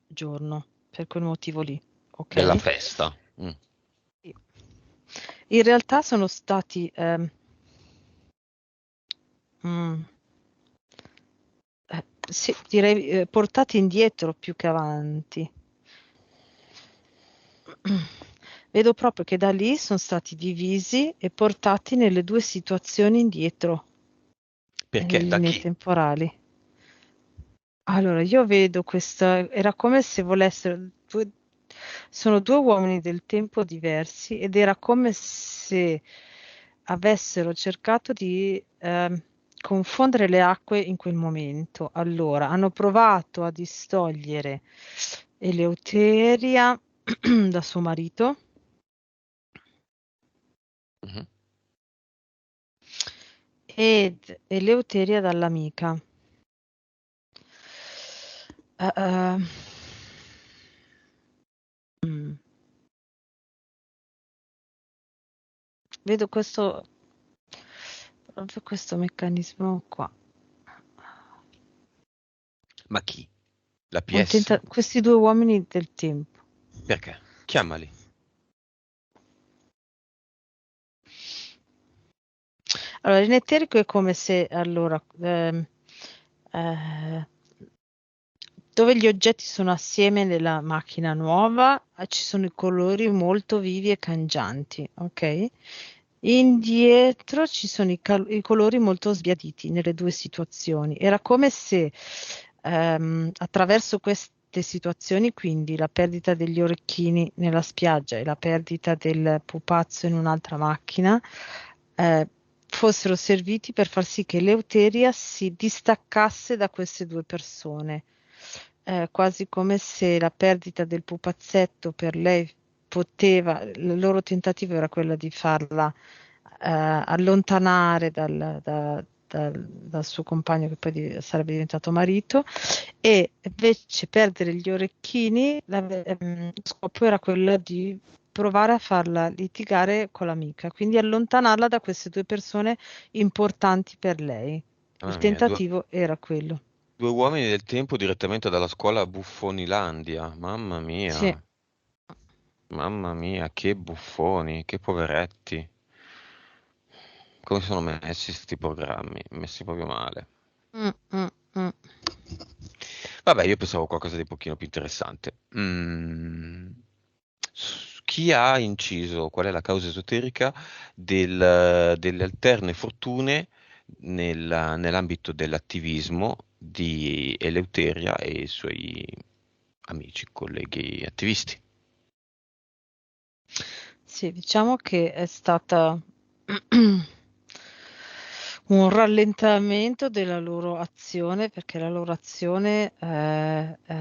giorno, per quel motivo lì, Della ok? festa. Sì. In realtà sono stati mm, sì, direi portati indietro più che avanti. vedo proprio che da lì sono stati divisi e portati nelle due situazioni indietro, nelle Perché? Da linee chi? temporali. Allora, io vedo questa, era come se volessero, sono due uomini del tempo diversi ed era come se avessero cercato di confondere le acque in quel momento. Allora, hanno provato a distogliere Eleuteria da suo marito Mhm. ed Eleuteria dall'amica. Eh, eh, mm, vedo proprio questo meccanismo qua. Ma chi? La PS? Questi due uomini del tempo. Perché? Chiamali. Allora, in eterico è come se, allora, eh, dove gli oggetti sono assieme nella macchina nuova, ci sono i colori molto vivi e cangianti, ok? Indietro ci sono i colori molto sbiaditi nelle due situazioni. Era come se attraverso queste situazioni, quindi la perdita degli orecchini nella spiaggia e la perdita del pupazzo in un'altra macchina, eh, fossero serviti per far sì che Eleuteria si distaccasse da queste due persone, quasi come se la perdita del pupazzetto per lei poteva, il loro tentativo era quello di farla allontanare dal suo compagno che poi sarebbe diventato marito e invece perdere gli orecchini, lo scopo era quello di provare a farla litigare con l'amica, quindi allontanarla da queste due persone importanti per lei. Il Mamma mia, tentativo era quello. due uomini del tempo direttamente dalla scuola Buffonilandia. Mamma Sì. mia, mamma mia, che buffoni, che poveretti. Come sono messi questi programmi? Messi proprio male. Mm, mm, mm. Vabbè, io pensavo a qualcosa di un pochino più interessante. Chi ha inciso, qual è la causa esoterica delle alterne fortune nell'ambito dell'attivismo di Eleuteria e i suoi amici, colleghi attivisti? Sì, diciamo che è stata un rallentamento della loro azione perché la loro azione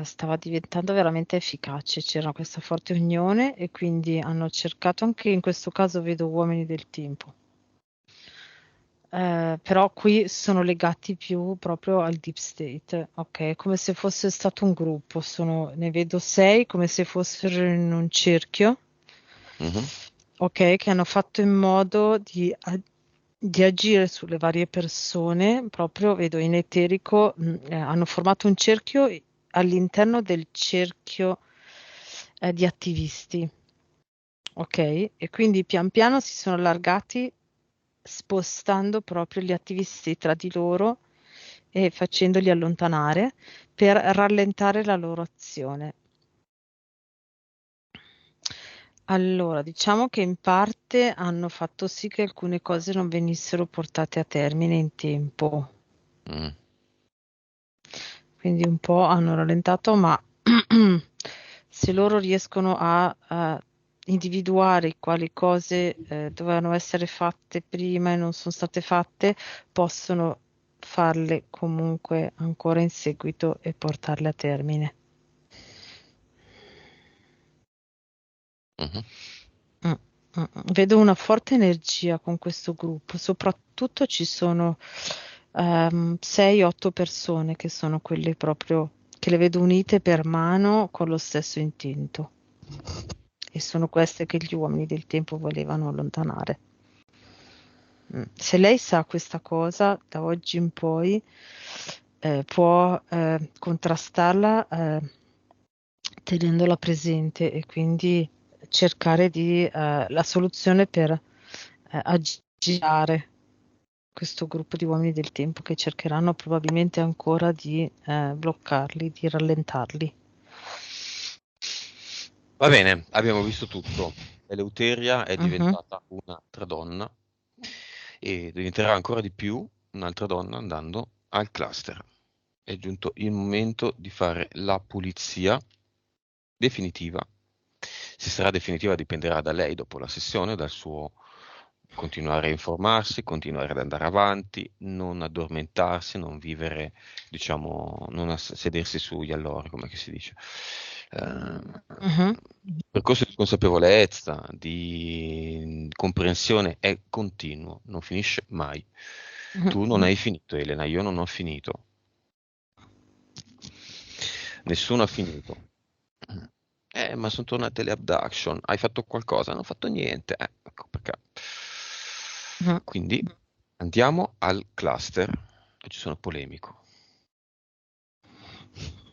stava diventando veramente efficace, c'era questa forte unione e quindi hanno cercato, anche in questo caso vedo uomini del tempo. Però qui sono legati più proprio al deep state, ok? Come se fosse stato un gruppo, ne vedo sei come se fossero in un cerchio, Mhm. ok? Che hanno fatto in modo di agire sulle varie persone, proprio vedo in eterico, hanno formato un cerchio all'interno del cerchio di attivisti, ok? E quindi pian piano si sono allargati spostando proprio gli attivisti tra di loro e facendoli allontanare per rallentare la loro azione. Allora, diciamo che in parte hanno fatto sì che alcune cose non venissero portate a termine in tempo, Mm. quindi un po' hanno rallentato, ma se loro riescono a individuare quali cose dovevano essere fatte prima e non sono state fatte, possono farle comunque ancora in seguito e portarle a termine. Mhm. Mm, Vedo una forte energia con questo gruppo, soprattutto ci sono 6-8 persone che sono quelle proprio che le vedo unite per mano con lo stesso intento e sono queste che gli uomini del tempo volevano allontanare. Se lei sa questa cosa, da oggi in poi può contrastarla tenendola presente e quindi cercare la soluzione per aggirare questo gruppo di uomini del tempo che cercheranno probabilmente ancora di bloccarli, di rallentarli. Va bene, abbiamo visto tutto. Eleuteria è Mhm. diventata un'altra donna e diventerà ancora di più un'altra donna andando al cluster. È giunto il momento di fare la pulizia definitiva. Se sarà definitiva dipenderà da lei dopo la sessione, dal suo continuare a informarsi, continuare ad andare avanti, non addormentarsi, non vivere, diciamo, non sedersi sugli allori, come che si dice. Mhm. Percorso di consapevolezza, di comprensione è continuo, non finisce mai. Mhm. Tu non hai finito, Elena, io non ho finito. Nessuno ha finito. Ma sono tornate le abduction. Hai fatto qualcosa? Non ho fatto niente. Ecco perché. Mhm. Quindi andiamo al cluster. E ci sono polemico.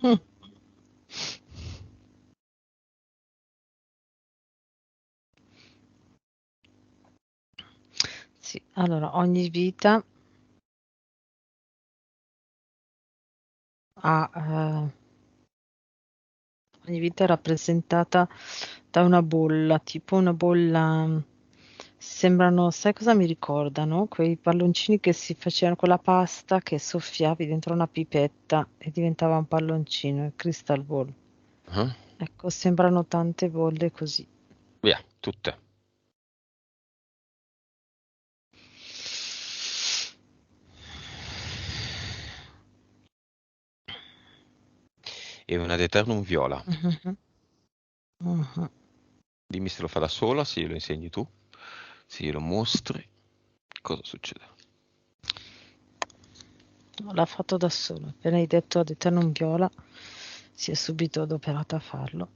Mm. Sì, allora ha, ogni vita è rappresentata da una bolla, tipo una bolla, sembrano, sai cosa mi ricordano? Quei palloncini che si facevano con la pasta che soffiavi dentro una pipetta e diventava un palloncino, il crystal ball. Ah, Ecco, sembrano tante bolle così. via, tutte. E una Eternum viola. Mhm. Mhm. Dimmi se lo fa da sola, se glielo insegni tu, se glielo mostri, cosa succede? L'ha fatto da solo. Appena hai detto ad Eternum Viola, si è subito adoperata a farlo.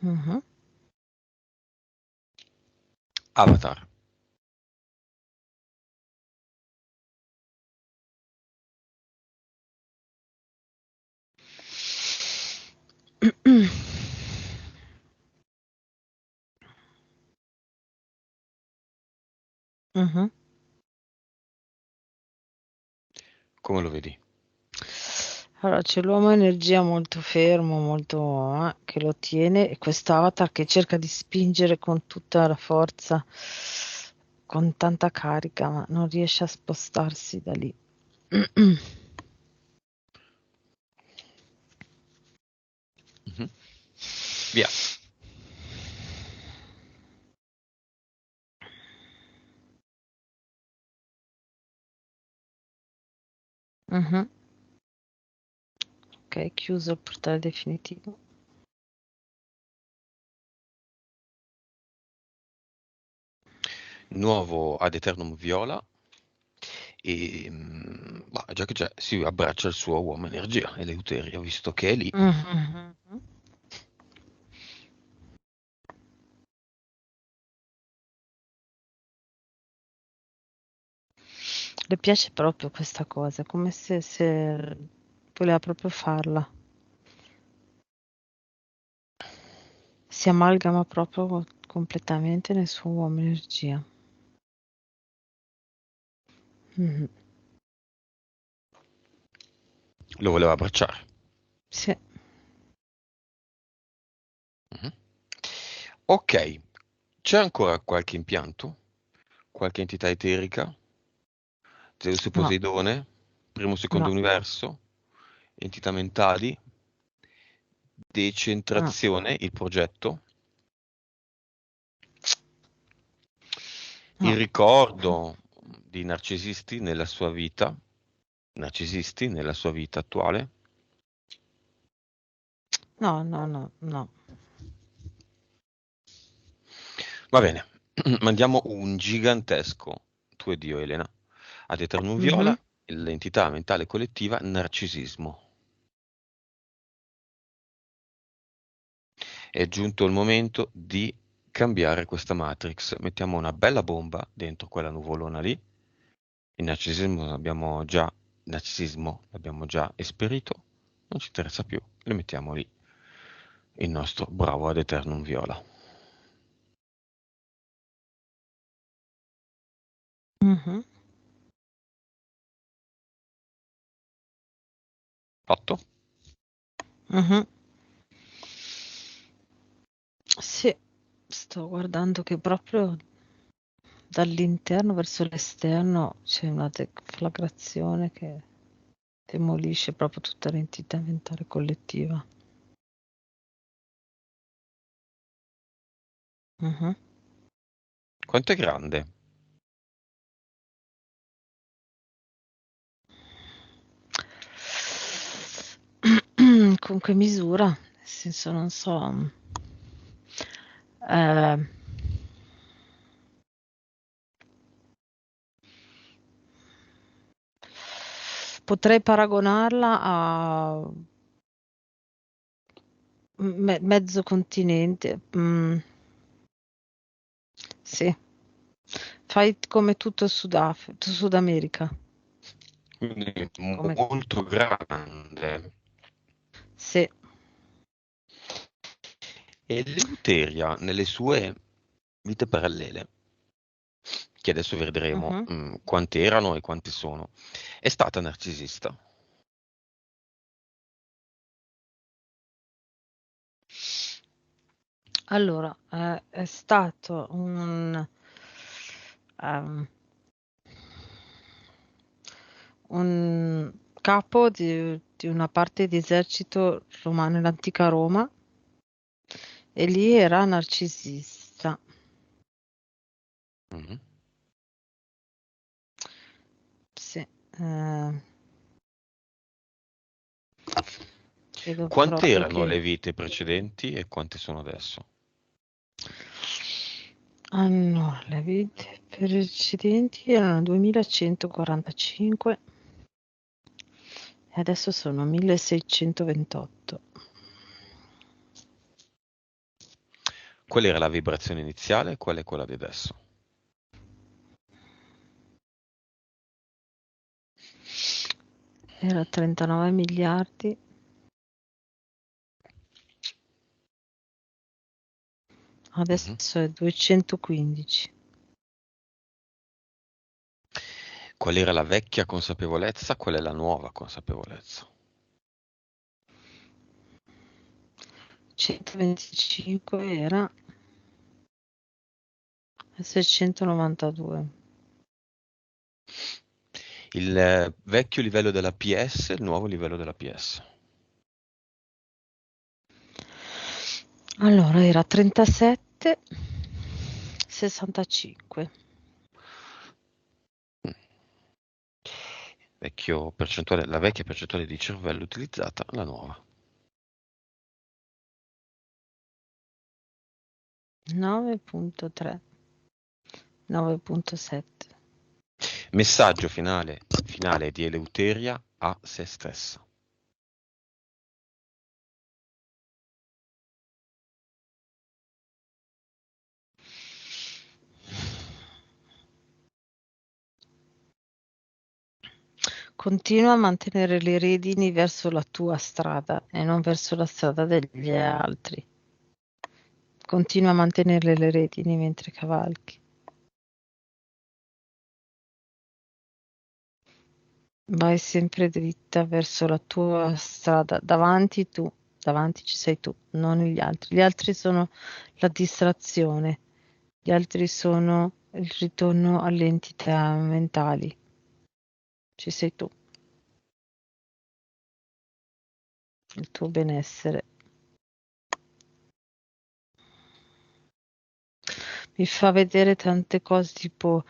Mhm. Avatar. Mhm. Come lo vedi? Allora, c'è l'uomo energia molto fermo, molto, che lo tiene, e quest'avatar che cerca di spingere con tutta la forza, con tanta carica, ma non riesce a spostarsi da lì. Mhm. Via. Mhm. Ok, chiuso il portale definitivo. Nuovo ad Eternum viola. E già che c'è, si abbraccia il suo uomo energia, Eleuteria, visto che è lì. Mhm. Le piace proprio questa cosa, come se voleva proprio farla. Si amalgama proprio completamente nel suo uomo energia. Mhm. Lo voleva abbracciare. Sì. Mhm. Ok, c'è ancora qualche impianto? Qualche entità eterica? Zeus e No, Poseidone? Primo, secondo no, universo? Entità mentali? no, Decentrazione, il progetto? Il no, ricordo di narcisisti nella sua vita attuale? no, no, no, no. Va bene, mandiamo un gigantesco tu ed io, Elena, ad Eternum Mhm. Viola, l'entità mentale collettiva narcisismo. È giunto il momento di cambiare questa Matrix. Mettiamo una bella bomba dentro quella nuvolona lì. Il narcisismo l'abbiamo già esperito, non ci interessa più. Le mettiamo lì il nostro bravo ad Eternum Viola. Mhm. Fatto? Mhm. Sì, sto guardando che proprio dall'interno verso l'esterno c'è una deflagrazione che demolisce proprio tutta l'entità mentale collettiva. Mhm. Quanto è grande? Con che misura? Nel senso, non so. Eh, potrei paragonarla a mezzo continente. Sì, fai come tutto Sud America. Quindi Come... molto grande. Sì. Eleuteria, nelle sue vite parallele, che adesso vedremo Mhm. quante erano e quante sono, è stata narcisista. Allora, è stato ehm, un capo di una parte di esercito romano nell'antica Roma e lì era narcisista. Mhm. Sì, credo Quante proprio erano che le vite precedenti e quante sono adesso? le vite precedenti erano 2145 e adesso sono 1628. Qual era la vibrazione iniziale e qual è quella di adesso? Era 39 miliardi, Mhm. adesso è 215. Qual era la vecchia consapevolezza, qual è la nuova consapevolezza? 125 era, adesso è 192. Il vecchio livello della PS e il nuovo livello della PS. Allora era 37, 65. Mm. La vecchia percentuale di cervello utilizzata, la nuova. 9.3, 9.7. Messaggio finale di Eleuteria a se stessa. Continua a mantenere le redini verso la tua strada e non verso la strada degli altri. Continua a mantenere le redini mentre cavalchi. Vai sempre dritta verso la tua strada. Davanti tu, davanti ci sei tu, non gli altri. Gli altri sono la distrazione, gli altri sono il ritorno alle entità mentali. Ci sei tu, il tuo benessere. Mi fa vedere tante cose tipo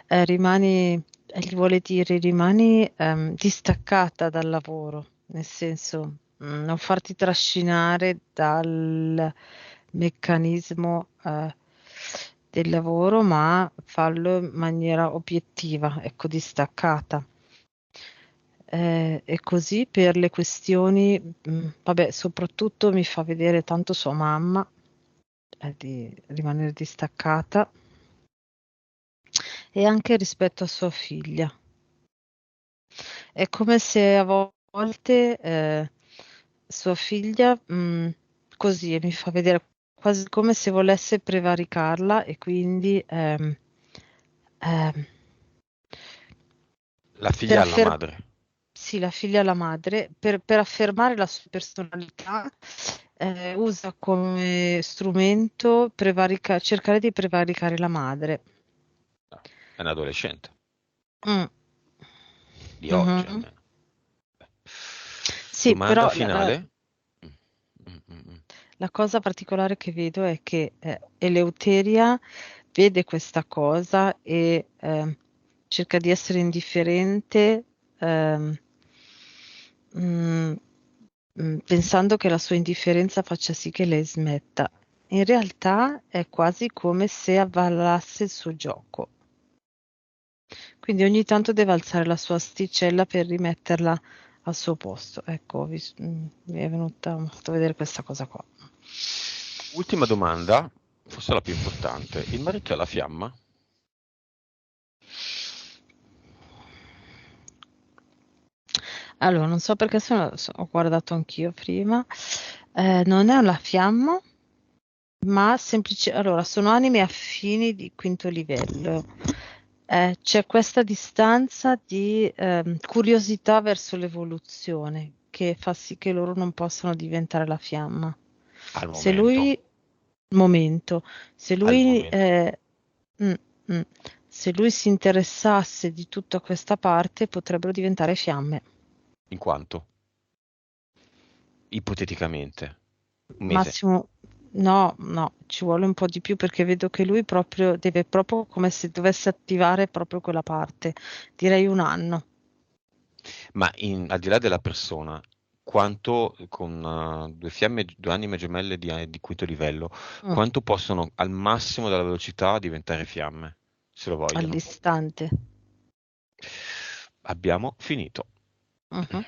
rimani, gli vuole dire rimani distaccata dal lavoro, nel senso non farti trascinare dal meccanismo del lavoro, ma farlo in maniera obiettiva, ecco, distaccata. E così per le questioni, vabbè, soprattutto mi fa vedere tanto sua mamma, di rimanere distaccata e anche rispetto a sua figlia. È come se a volte sua figlia, così mi fa vedere quasi come se volesse prevaricarla e quindi ehm, La per figlia alla madre. Sì, la figlia e la madre, per affermare la sua personalità, usa come strumento cercare di prevaricare la madre. Ah, è un adolescente, Mm. di oggi Mhm. almeno. Beh. Sì, Domanda però finale? Mm, mm, mm. la cosa particolare che vedo è che Eleuteria vede questa cosa e cerca di essere indifferente, ehm, mm, pensando che la sua indifferenza faccia sì che lei smetta. In realtà è quasi come se avallasse il suo gioco. Quindi ogni tanto deve alzare la sua asticella per rimetterla al suo posto. Ecco, mi è venuta ho fatto vedere questa cosa qua. Ultima domanda, forse la più importante. Il marito è la fiamma? Allora, non so perché ho guardato anch'io prima. Non è una fiamma, ma allora, sono anime affini di quinto livello. C'è questa distanza di curiosità verso l'evoluzione che fa sì che loro non possano diventare la fiamma. Al Se momento. lui, momento, se Al lui, momento. mm, mm, se lui si interessasse di tutta questa parte, potrebbero diventare fiamme. In quanto? Ipoteticamente. Un mese. Massimo, no, no, ci vuole un po' di più perché vedo che lui proprio deve proprio come se dovesse attivare proprio quella parte. Direi un anno. Ma al di là della persona, quanto con due fiamme, due anime gemelle di quinto livello, Mm, quanto possono al massimo della velocità diventare fiamme, se lo vogliono? all'istante. Abbiamo finito. Mhm.